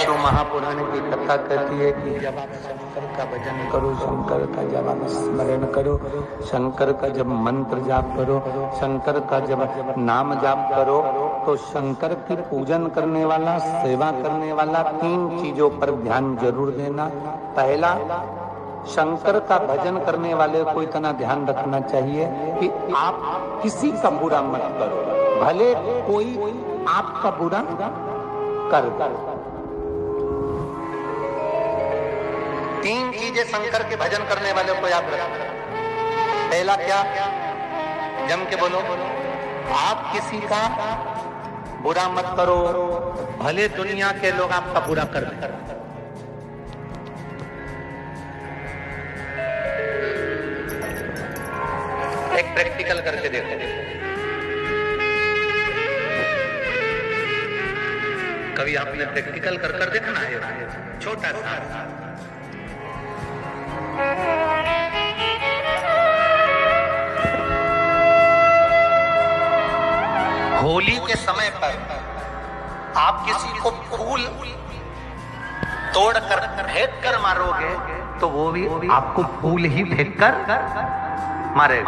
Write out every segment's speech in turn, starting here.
शिव महापुराण की कथा कहती है कि जब आप शंकर का भजन करो, शंकर का जब आप स्मरण करो, शंकर का जब मंत्र जाप करो, शंकर का जब नाम जाप करो, तो शंकर की पूजन करने वाला, सेवा करने वाला 3 चीजों पर ध्यान जरूर देना। पहला, शंकर का भजन करने वाले को इतना ध्यान रखना चाहिए कि आप किसी का बुरा मत करो, भले कोई आपका बुरा कर। 3 चीजें शंकर के भजन करने वाले को याद रखना। पहला क्या? जम के बोलो, आप किसी का बुरा मत करो, भले दुनिया के लोग आपका बुरा कर दें। एक प्रैक्टिकल करके देखो। कभी आपने प्रैक्टिकल कर देखना है? छोटा सा होली के समय पर आप किसी को फूल तोड़ कर फेंक कर मारोगे तो वो भी आपको फूल ही फेंक कर मारे।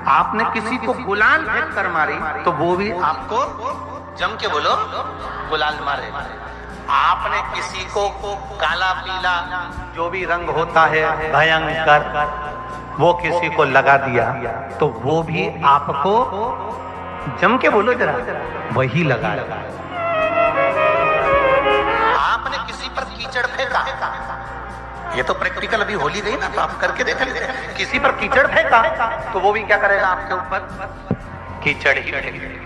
आपने किसी को गुलाल फेंक कर मारी तो वो भी आपको, जम के बोलो, गुलाल मारे। आपने किसी को काला पीला जो भी रंग होता है भयंकर, वो किसी को लगा दिया तो वो भी आपको, जम के बोलो जरा, वही लगा। आपने किसी पर कीचड़ फेंका, ये तो प्रैक्टिकल अभी होली गई ना, तो आप करके देख लीजिए। किसी पर कीचड़ फेंका तो वो भी क्या करेगा? आपके ऊपर कीचड़ ही फेंकेगा।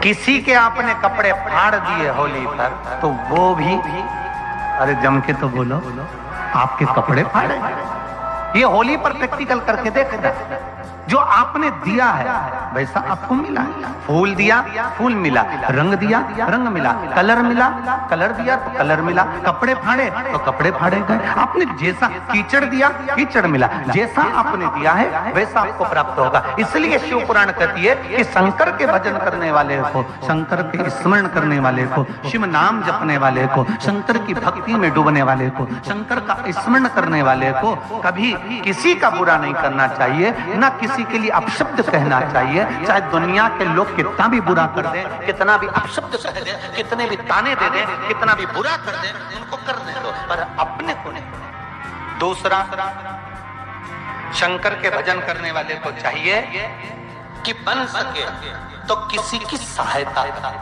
किसी के आपने कपड़े फाड़ दिए होली पर तो वो भी, अरे जम के तो बोलो, आपके कपड़े फाड़े। ये होली पर प्रैक्टिकल करके देखना। जो आपने दिया है वैसा आपको मिला। फूल दिया, फूल मिला। रंग दिया, रंग मिला। कलर मिला, कलर दिया तो कलर मिला। कपड़े फाड़े तो कपड़े फाड़े गए। आपने जैसा कीचड़ दिया, कीचड़ मिला। जैसा आपने दिया है वैसा आपको प्राप्त होगा। इसलिए शिव पुराण कहती है कि शंकर के भजन करने वाले को, शंकर के स्मरण करने वाले को, शिव नाम जपने वाले को, शंकर की भक्ति में डूबने वाले को, शंकर का स्मरण करने वाले को कभी किसी का बुरा नहीं करना चाहिए, ना किसी के लिए अपशब्द कहना चाहिए। चाहे दुनिया के लोग कितना भी बुरा कर दें, कितना भी अपशब्द कह दें, कितने भी ताने दे दें, कितना भी बुरा कर दें, उनको करने दो, पर अपने को नहीं। दूसरा, शंकर के भजन करने वाले को चाहिए कि बन सके तो किसी की सहायता करे।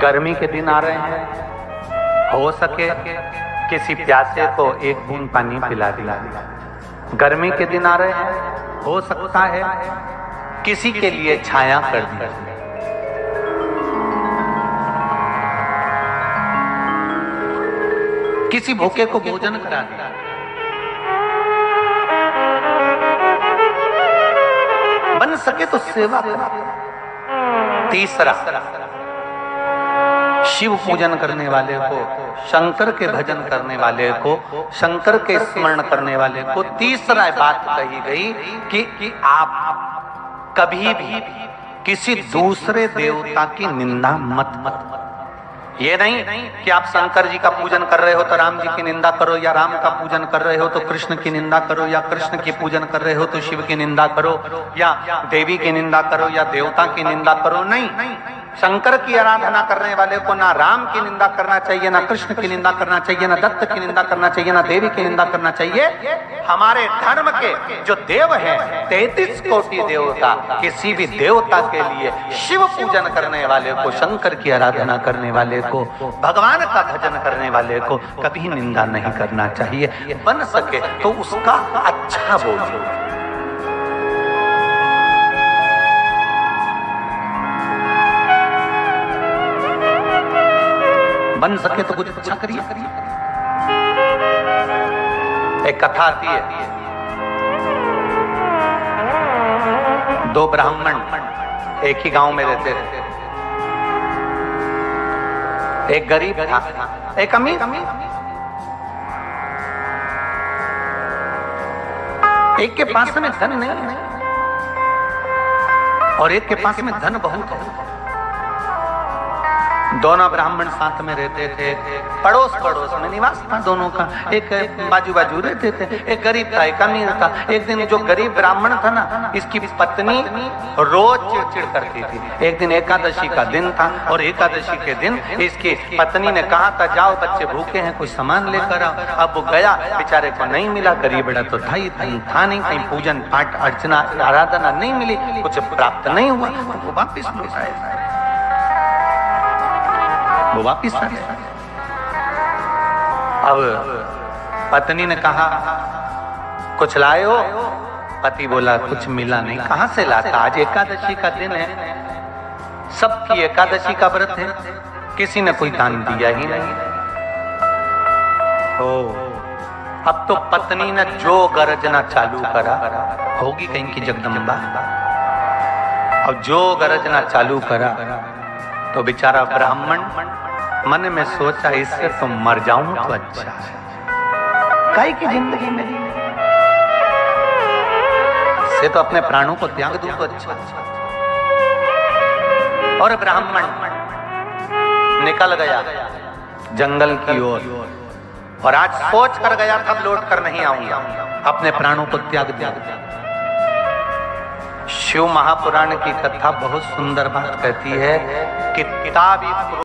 गर्मी के दिन आ रहे हैं, हो सके किसी प्यासे को 1 बूंद पानी पिला दिया। गर्मी के दिन आ रहे हैं, हो सकता है किसी के लिए छाया कर दिया। किसी भूखे को भोजन करा दिया। बन सके तो सेवा करा। तीसरा, शिव पूजन करने वाले को, शंकर के भजन करने वाले को, शंकर के स्मरण करने वाले को तीसरा बात कही गई कि आप कभी भी किसी दूसरे देवता की निंदा मत। ये नहीं कि आप शंकर जी का पूजन कर रहे हो तो राम जी की निंदा करो, या राम का पूजन कर रहे हो तो कृष्ण की निंदा करो, या कृष्ण की पूजन कर रहे हो तो शिव की निंदा करो, या देवी की निंदा करो, या देवता की निंदा करो। नहीं, शंकर की आराधना करने वाले को ना राम की निंदा करना चाहिए, ना कृष्ण की निंदा करना चाहिए, ना दत्त की निंदा करना चाहिए, ना देवी की निंदा करना चाहिए। हमारे धर्म के जो देव हैं, 33 कोटि देवता, किसी भी देवता के लिए, शिव पूजन करने वाले को, शंकर की आराधना करने वाले को, भगवान का भजन करने वाले को कभी निंदा नहीं करना चाहिए। बन सके तो उसका अच्छा बोलो। बन सके तो कुछ अच्छा करिए। एक कथा आती है, 2 ब्राह्मण एक ही गांव में रहते थे। एक गरीब था, एक अमीर। एक के पास में धन नहीं, और एक के पास में धन बहुत है। दोनों ब्राह्मण साथ में रहते थे, पड़ोस पड़ोस में निवास था दोनों का, एक बाजू बाजू रहते थे। एक गरीब था, एक अमीर था। एक दिन जो गरीब ब्राह्मण था ना, इसकी पत्नी रोज चिड़चिड़ करती थी। एक दिन एकादशी का दिन था और एकादशी के दिन इसकी पत्नी ने कहा था जाओ बच्चे भूखे हैं कुछ सामान लेकर आओ। अब वो गया, बेचारे को नहीं मिला। गरीब बड़ा तो था ही था नहीं, कहीं पूजन पाठ अर्चना आराधना नहीं मिली, कुछ प्राप्त नहीं हुआ। वो वापिस लौट आए, वो वापिस आ गया। अब पत्नी ने कहा कुछ लाए हो? पति बोला कुछ मिला नहीं। कहां से लाता, आज एकादशी का दिन है, सबकी एकादशी का व्रत है, किसी ने कोई दान दिया ही नहीं। अब तो पत्नी ने जो गरजना चालू करा, होगी कहीं की जगदम्बा। अब जो गरजना चालू करा तो बेचारा ब्राह्मण मन में सोचा इससे तो मर जाऊं तो अच्छा है, काहे की जिंदगी में से तो अपने प्राणों को त्याग दूं तो अच्छा। और ब्राह्मण निकल गया जंगल की ओर और आज सोच कर गया तब लौट कर नहीं आऊंगा, अपने प्राणों को त्याग दिया। शिव महापुराण की कथा बहुत सुंदर बात कहती है कि किताबी